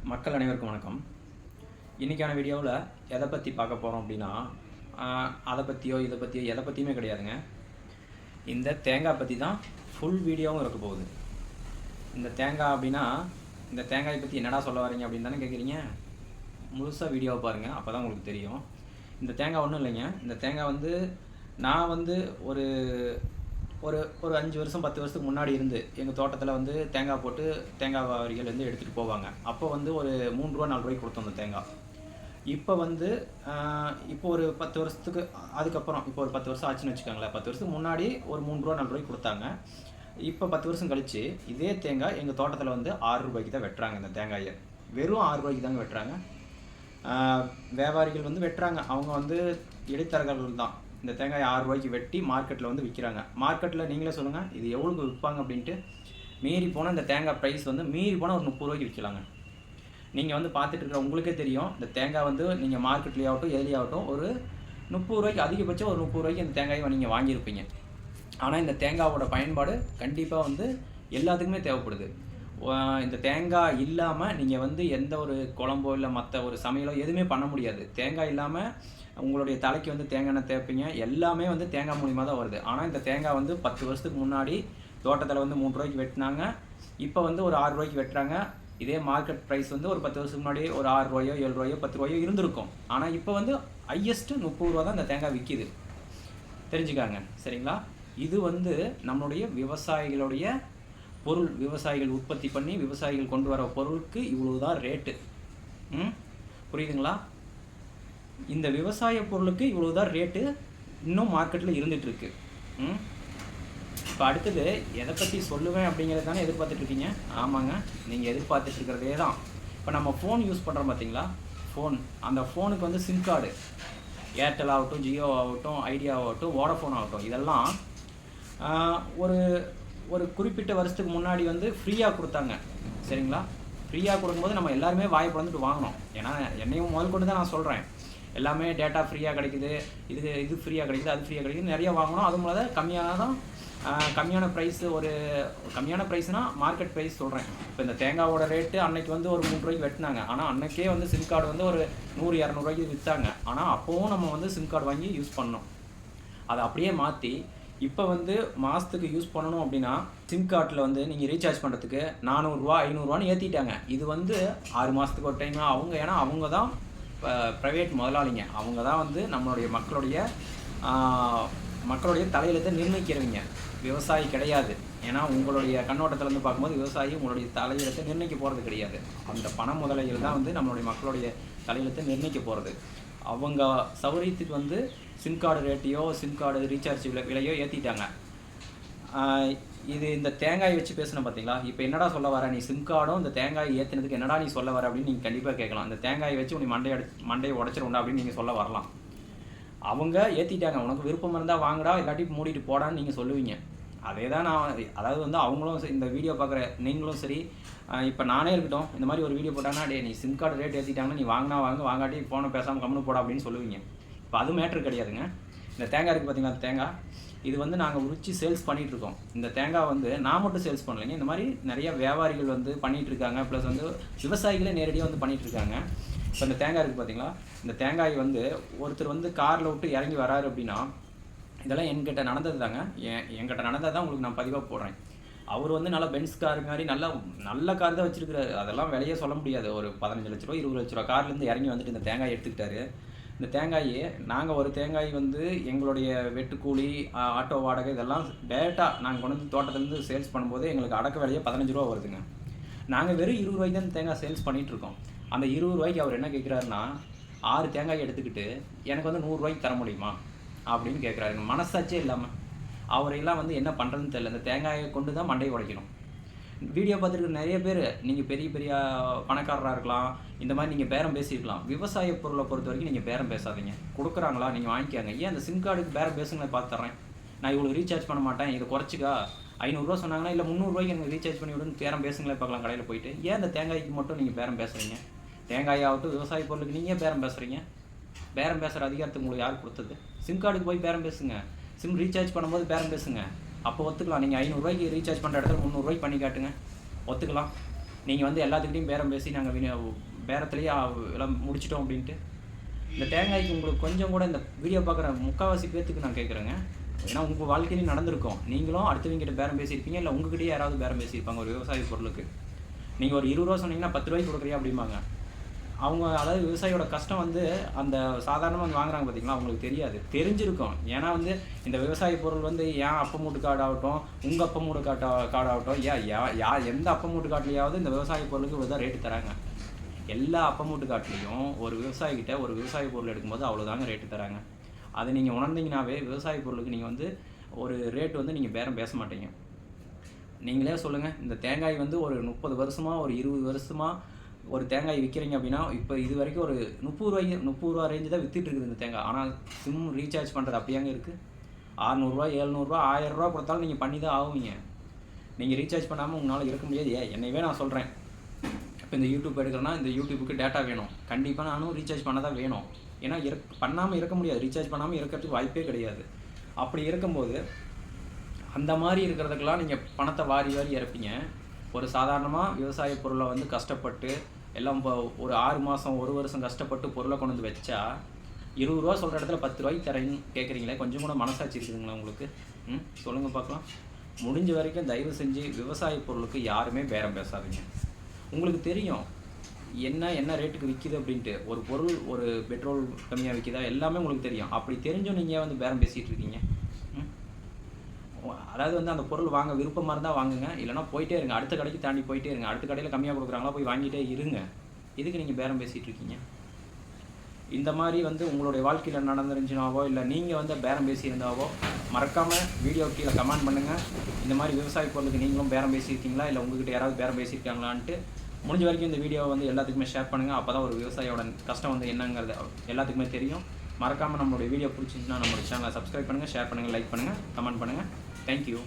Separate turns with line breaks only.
மக்கள் அனைவருக்கும் வணக்கம். இன்றைக்கான வீடியோவில் எதை பற்றி பார்க்க போகிறோம் அப்படின்னா, அதை பற்றியோ இதை பற்றியோ எதை பற்றியுமே கிடையாதுங்க. இந்த தேங்காய் பற்றி தான் ஃபுல் வீடியோவும் இருக்க போகுது. இந்த தேங்காய் அப்படின்னா, இந்த தேங்காயை பற்றி என்னடா சொல்ல வரீங்க அப்படின்னு தானே கேட்குறீங்க. முழுசாக வீடியோவை பாருங்கள், அப்போ தான் உங்களுக்கு தெரியும். இந்த தேங்காய் ஒன்றும் இல்லைங்க. இந்த தேங்காய் நான் ஒரு ஒரு ஒரு 5 வருஷம் 10 வருஷத்துக்கு முன்னாடி எங்கள் தோட்டத்தில் தேங்காய் போட்டு தேங்காய் வியாபாரிகள் எடுத்துகிட்டு போவாங்க. அப்போ ஒரு 3 ரூபா 4 ரூபாய்க்கு கொடுத்தோம் அந்த தேங்காய். இப்போ ஒரு 10 வருஷத்துக்கு அதுக்கப்புறம் இப்போ ஒரு 10 வருஷம் ஆச்சுன்னு வச்சுக்கோங்களேன். 10 வருஷத்துக்கு முன்னாடி ஒரு 3 ரூபா 4 ரூபாய்க்கு கொடுத்தாங்க. இப்போ 10 வருஷம் கழிச்சு இதே தேங்காய் எங்கள் தோட்டத்தில் 6 ரூபாய்க்கு தான் வெட்டுறாங்க. இந்த தேங்காயை வெறும் 6 ரூபாய்க்கு தாங்க வெட்டுறாங்க. வியாபாரிகள் வெட்டுறாங்க. அவங்க இடைத்தரகர்கள் தான் இந்த தேங்காயை 6 ரூபாய்க்கு வெட்டி மார்க்கெட்டில் விற்கிறாங்க. மார்க்கெட்டில் நீங்களே சொல்லுங்கள், இது எவ்வளோக்கு விற்பாங்க அப்படின்ட்டு. மீறி போனால் இந்த தேங்காய் ப்ரைஸ் மீறி போனால் ஒரு 30 ரூபாய்க்கு விற்கலாங்க. நீங்கள் பார்த்துட்டு இருக்கிற உங்களுக்கே தெரியும், இந்த தேங்காய் நீங்கள் மார்க்கெட்லேயாகட்டும் எதுலேயாகட்டும் ஒரு 30 ரூபாய்க்கு, அதிகபட்சம் ஒரு 30 ரூபாய்க்கு இந்த தேங்காயை நீங்கள் வாங்கியிருப்பீங்க. ஆனால் இந்த தேங்காயோட பயன்பாடு கண்டிப்பாக எல்லாத்துக்குமே தேவைப்படுது. இந்த தேங்காய் இல்லாமல் நீங்கள் எந்த ஒரு குழம்போ இல்லை மற்ற ஒரு சமையலோ எதுவுமே பண்ண முடியாது. தேங்காய் இல்லாமல் உங்களுடைய தலைக்கு தேங்காய் எண்ணெய் தேய்ப்பீங்க, எல்லாமே தேங்காய் மூலியமாக தான் வருது. ஆனால் இந்த தேங்காய் 10 வருஷத்துக்கு முன்னாடி தோட்டத்தில் 3 ரூபாய்க்கு வெட்டினாங்க. இப்போ ஒரு 6 ரூபாய்க்கு வெட்டுறாங்க. இதே மார்க்கெட் ப்ரைஸ் ஒரு 10 வருஷத்துக்கு முன்னாடி ஒரு 6 ரூபாயோ 7 ரூபாயோ 10 ரூபாயோ இருந்திருக்கும். ஆனால் இப்போ ஹையஸ்ட்டு 30 ரூபா தான் இந்த தேங்காய் விற்கிது. தெரிஞ்சுக்காங்க, சரிங்களா? இது நம்மளுடைய விவசாயிகளுடைய பொருள். விவசாயிகள் உற்பத்தி பண்ணி விவசாயிகள் கொண்டு வர பொருளுக்கு இவ்வளவுதான் ரேட்டு. புரியுதுங்களா? இந்த விவசாய பொருளுக்கு இவ்வளவுதான் ரேட்டு இன்னும் மார்க்கெட்டில் இருந்துகிட்ருக்கு. இப்போ அடுத்தது எதை பற்றி சொல்லுவேன் அப்படிங்கிறது தானே எதிர்பார்த்துட்ருக்கீங்க. ஆமாங்க, நீங்கள் எதிர்பார்த்துட்ருக்கிறதே தான். இப்போ நம்ம ஃபோன் யூஸ் பண்ணுறோம் பார்த்தீங்களா, அந்த ஃபோனுக்கு சிம் கார்டு, ஏர்டெல் ஆகட்டும், ஜியோ ஆகட்டும், ஐடியா ஆகட்டும், வோடஃபோன் ஆகட்டும், இதெல்லாம் ஒரு குறிப்பிட்ட வருஷத்துக்கு முன்னாடி ஃப்ரீயாக கொடுத்தாங்க. சரிங்களா? ஃப்ரீயாக கொடுக்கும்போது நம்ம எல்லாருமே வாய் பிளந்துட்டு வாங்கினோம். ஏன்னா என்னையும் முதல் கொண்டு தான் நான் சொல்கிறேன், எல்லாமே டேட்டா ஃப்ரீயாக கிடைக்குது, இது ஃப்ரீயாக கிடைக்குது, அது ஃப்ரீயாக கிடைக்குது, நிறையா வாங்கணும். அதுவும் இல்லாத கம்மியான ப்ரைஸ்னால் மார்க்கெட் ப்ரைஸ் சொல்கிறேன். இப்போ இந்த தேங்காவோட ரேட்டு அன்னைக்கு ஒரு 3 ரூபாய்க்கு வெட்டினாங்க. ஆனால் அன்னைக்கே சிம் கார்டு ஒரு 100-200 ரூபாய்க்கு விற்றாங்க. ஆனால் அப்போவும் நம்ம சிம் கார்டு வாங்கி யூஸ் பண்ணோம். அதை அப்படியே மாற்றி இப்போ மாதத்துக்கு யூஸ் பண்ணணும் அப்படின்னா சிம் கார்டில் நீங்கள் ரீசார்ஜ் பண்ணுறதுக்கு 400 ரூபா 500 ரூபான்னு ஏற்றிட்டாங்க. இது 6 மாதத்துக்கு ஒரு டைம். ஏன்னா அவங்க தான் ப்ரைவேட் முதலாளிங்க. அவங்க தான் நம்மளுடைய மக்களுடைய தலையெழுத்தை நிர்ணயிக்கிறவங்க. விவசாயி கிடையாது. ஏன்னா உங்களுடைய கண்ணோட்டத்தில் பார்க்கும்போது விவசாயி உங்களுடைய தலையெழுத்தை நிர்ணயிக்க போகிறது கிடையாது. அந்த பண முதலைகள் தான் நம்மளுடைய மக்களுடைய தலையெழுத்தை நிர்ணயிக்க போகிறது. அவங்க சௌகரியத்துக்கு சிம் கார்டு ரேட்டையோ சிம் கார்டு ரீசார்ஜ் விலையோ ஏற்றிட்டாங்க. இந்த தேங்காயை வச்சு பேசணும் பார்த்தீங்களா. இப்போ என்னடா சொல்ல வர நீ, சிம் கார்டும் இந்த தேங்காய் ஏற்றுனதுக்கு என்னடா நீ சொல்ல வர அப்படின்னு நீங்கள் கண்டிப்பாக கேட்கலாம். இந்த தேங்காயை வச்சு உனி மண்டையை உடச்சிருண்டா அப்படின்னு நீங்கள் சொல்ல வரலாம். அவங்க ஏற்றிட்டாங்க. உனக்கு விருப்பம் இருந்தால் வாங்கடா, இல்லாட்டி மூடிட்டு போடான்னு நீங்கள் சொல்லுவீங்க. அதே தான் நான், அதாவது அவங்களும் இந்த வீடியோ பார்க்குற நீங்களும் சரி, இப்போ நானே இருக்கட்டும், இந்த மாதிரி ஒரு வீடியோ போட்டாங்கன்னா, டே நீ சிம் கார்டு ரேட் ஏற்றிட்டாங்கன்னா நீ வாங்கினா வாங்காட்டி ஃபோனை பேசாமல் கம்முன்னு போடா அப்படின்னு சொல்லுவீங்க. இப்போ அது மேட்ரு கிடையாதுங்க. இந்த தேங்காய் இருக்குது பார்த்தீங்களா, அந்த தேங்காய் இது நாங்கள் உரிச்சு சேல்ஸ் பண்ணிகிட்ருக்கோம். இந்த தேங்காய் நான் மட்டும் சேல்ஸ் பண்ணலைங்க. இந்த மாதிரி நிறைய வியாபாரிகள் பண்ணிகிட்ருக்காங்க. ப்ளஸ் விவசாயிகளே நேரடியாக பண்ணிகிட்ருக்காங்க. இப்போ இந்த தேங்காய் இருக்குது பார்த்தீங்களா, இந்த தேங்காய் ஒருத்தர் காரில் விட்டு இறங்கி வராரு அப்படின்னா, இதெல்லாம் என்கிட்ட நடந்தது தாங்க. என்கிட்ட நடந்தது தான் உங்களுக்கு நான் பதிவாக போடுறேன். அவர் நல்ல பென்ஸ் கார் மாதிரி நல்ல கார் தான் வச்சுருக்கிறாரு. அதெல்லாம் விலையே சொல்ல முடியாது. ஒரு 15 லட்ச ரூபா 20 லட்ச ரூபா கார்லேருந்து இறங்கி இந்த தேங்காய் எடுத்துக்கிட்டாரு. இந்த தேங்காயை நாங்கள் ஒரு தேங்காய் எங்களுடைய வெட்டுக்கூலி, ஆட்டோ வாடகை இதெல்லாம் டேரெக்டாக நாங்கள் கொண்டு தோட்டத்துலேருந்து சேல்ஸ் பண்ணும்போது எங்களுக்கு அடக்க விலையே 15 ரூபா வருதுங்க. நாங்கள் வெறும் 20 ரூபாய்க்கு தான் தேங்காய் சேல்ஸ் பண்ணிகிட்ருக்கோம். அந்த 20 ரூபாய்க்கு அவர் என்ன கேட்குறாருன்னா, 6 தேங்காய் எடுத்துக்கிட்டு எனக்கு 100 ரூபாய்க்கு தர முடியுமா அப்படின்னு கேட்குறாருங்க. மனசாட்சியே இல்லாமல் அவரையெல்லாம் என்ன பண்ணுறதுன்னு தெரியல. இந்த தேங்காயை கொண்டு தான் மண்டையை உடைக்கணும். வீடியோ பார்த்துருக்க நிறைய பேர் நீங்கள் பெரிய பெரிய பணக்காரராக இருக்கலாம், இந்த மாதிரி நீங்கள் பேரம் பேசியிருக்கலாம். விவசாய பொருளை பொறுத்த வரைக்கும் நீங்கள் பேரம் பேசாதீங்க. கொடுக்குறாங்களா நீங்கள் வாங்கிக்காங்க. ஏன் அந்த சிம் கார்டுக்கு பேரம் பேசுங்களேன், பார்த்து தர்றேன், நான் இவ்வளோ ரீசார்ஜ் பண்ண மாட்டேன், இதை குறைச்சிக்கா, 500 ரூபா சொன்னாங்கன்னா இல்லை 300 ரூபாய்க்கு எனக்கு ரீசார்ஜ் பண்ணி விடுன்னு பேரம் பேசுங்களேன் பார்க்கலாம் கடையில் போயிட்டு. ஏன் அந்த தேங்காய்க்கு மட்டும் நீங்கள் பேரம் பேசுகிறீங்க? தேங்காயாகட்டும் விவசாய பொருளுக்கு நீங்கள் பேரம் பேசுகிறீங்க. பேரம் பேசுகிற அதிகாரத்தை உங்களுக்கு யார் கொடுத்தது? சிம் கார்டுக்கு போய் பேரம் பேசுங்க. சிம் ரீசார்ஜ் பண்ணும்போது பேரம் பேசுங்க. அப்போ ஒத்துக்கலாம். நீங்கள் 500 ரூபாய்க்கு ரீசார்ஜ் பண்ணுற இடத்துல 300 ரூபாய்க்கு பண்ணி காட்டுங்க, ஒத்துக்கலாம். நீங்கள் வந்து எல்லாத்துக்கிட்டையும் பேரம் பேசி நாங்கள் பேரத்துலேயே எல்லாம் முடிச்சிட்டோம் அப்படின்ட்டு. இந்த தேங்காய்க்கு உங்களுக்கு கொஞ்சம் கூட இந்த வீடியோ பார்க்குற முக்கால்வாசி பேர்த்துக்கு நான் கேட்குறேங்க. ஏன்னா உங்கள் வாழ்க்கையிலையும் நடந்திருக்கும். நீங்களும் அடுத்தவங்கிட்ட பேரம் பேசியிருப்பீங்க, இல்லை உங்ககிட்டயே யாராவது பேரம் பேசியிருப்பாங்க ஒரு விவசாய பொருளுக்கு. நீங்கள் ஒரு 20 ரூபா சொன்னீங்கன்னா 10 ரூபாய்க்கு கொடுக்குறியா அப்படிம்பாங்க. அவங்க அதாவது விவசாயியோட கஷ்டம் வந்து அந்த சாதாரணமாக வந்து வாங்குறாங்க பார்த்தீங்களா, அவங்களுக்கு தெரியாது. தெரிஞ்சிருக்கும். ஏன்னா வந்து இந்த விவசாய பொருள் வந்து ஏன் அப்ப மூட்டு காடாகட்டும், உங்கள் அப்ப மூட்டு காடாகட்டும், எந்த அப்ப மூட்டு காட்டிலையாவது இந்த விவசாய பொருளுக்கு இவ்வளோ தான் ரேட்டு தராங்க. எல்லா அப்ப மூட்டு காட்டிலையும் ஒரு விவசாயிகிட்ட ஒரு விவசாய பொருள் எடுக்கும்போது அவ்வளோதாங்க ரேட்டு தராங்க. அதை நீங்கள் உணர்ந்தீங்கன்னாவே விவசாய பொருளுக்கு நீங்கள் வந்து ஒரு ரேட்டு வந்து நீங்கள் பேரம் பேச மாட்டீங்க. நீங்களே சொல்லுங்கள், இந்த தேங்காய் வந்து ஒரு 30 வருஷமாக ஒரு 20 வருஷமாக ஒரு தேங்காய் விற்கிறீங்க அப்படின்னா, இப்போ இது வரைக்கும் ஒரு 30 ரூபா ரேஞ்சு தான் விற்றுட்டு இருக்குது இந்த தேங்காய். ஆனால் சிம் ரீசார்ஜ் பண்ணுறது அப்படியாங்க இருக்குது. 600 ரூபா 700 ரூபா 1000 ரூபா கொடுத்தாலும் நீங்கள் பண்ணி தான் ஆகுவீங்க. நீங்கள் ரீசார்ஜ் பண்ணாமல் உங்களால் இருக்க முடியாது. என்னையவே நான் சொல்கிறேன், இப்போ இந்த யூடியூப் எடுக்கிறேன்னா இந்த யூடியூப்புக்கு டேட்டா வேணும். கண்டிப்பாக நானும் ரீசார்ஜ் பண்ண தான் வேணும். ஏன்னா பண்ணாமல் இருக்க முடியாது. ரீசார்ஜ் பண்ணாமல் இருக்கிறதுக்கு வாய்ப்பே கிடையாது. அப்படி இருக்கும்போது அந்த மாதிரி இருக்கிறதுக்கெல்லாம் நீங்கள் பணத்தை வாரி இறப்பீங்க. ஒரு சாதாரணமாக விவசாய பொருளை வந்து கஷ்டப்பட்டு எல்லாம் ஒரு 6 மாதம் 1 வருஷம் கஷ்டப்பட்டு பொருளை கொண்டு வந்து வச்சா 20 ரூபா சொல்கிற இடத்துல 10 ரூபாய்க்கு தரேன்னு கேட்குறீங்களே, கொஞ்சம் கூட மனசாட்சி இருக்குதுங்களா உங்களுக்கு? சொல்லுங்கள் பார்க்கலாம். முடிஞ்ச வரைக்கும் தயவு செஞ்சு விவசாய பொருளுக்கு யாருமே பேரம் பேசாதீங்க. உங்களுக்கு தெரியும் என்ன ரேட்டுக்கு விற்கிது அப்படின்ட்டு. ஒரு பொருள் ஒரு பெட்ரோல் கம்மியாக விற்கிதா எல்லாமே உங்களுக்கு தெரியும். அப்படி தெரிஞ்சும் நீங்கள் வந்து பேரம் பேசிகிட்டு இருக்கீங்க. அதாவது வந்து அந்த பொருள் வாங்க விருப்பமாக இருந்தால் வாங்குங்க, இல்லைனா போயிட்டே இருங்க. அடுத்த கடைக்கு தாண்டி போயிட்டே இருங்க. அடுத்த கடையில் கம்மியாக கொடுக்குறாங்களா போய் வாங்கிட்டே இருங்க. இதுக்கு நீங்கள் பேரம் பேசிகிட்டு இருக்கீங்க. இந்த மாதிரி வந்து உங்களுடைய வாழ்க்கையில் நடந்துருந்துச்சுனாவோ இல்லை நீங்கள் வந்து பேரம் பேசியிருந்தாவோ மறக்காமல் வீடியோ கீழே கமெண்ட் பண்ணுங்கள். இந்த மாதிரி விவசாய பொருளுக்கு நீங்களும் பேரம் பேசியிருக்கீங்களா, இல்லை உங்கள்கிட்ட யாராவது பேரம் பேசியிருக்காங்களான்ட்டு முடிஞ்ச வரைக்கும் இந்த வீடியோவை வந்து எல்லாத்துக்குமே ஷேர் பண்ணுங்கள். அப்போ தான் ஒரு விவசாயியோட கஷ்டம் வந்து என்னங்கிறது எல்லாத்துக்குமே தெரியும். மறக்காமல் நம்மளுடைய வீடியோ பிடிச்சிருந்துச்சுன்னா நம்மளுடைய சேனலை சப்ஸ்கிரைப் பண்ணுங்கள், ஷேர் பண்ணுங்கள், லைக் பண்ணுங்கள், கமெண்ட் பண்ணுங்கள். தேங்க்யூ.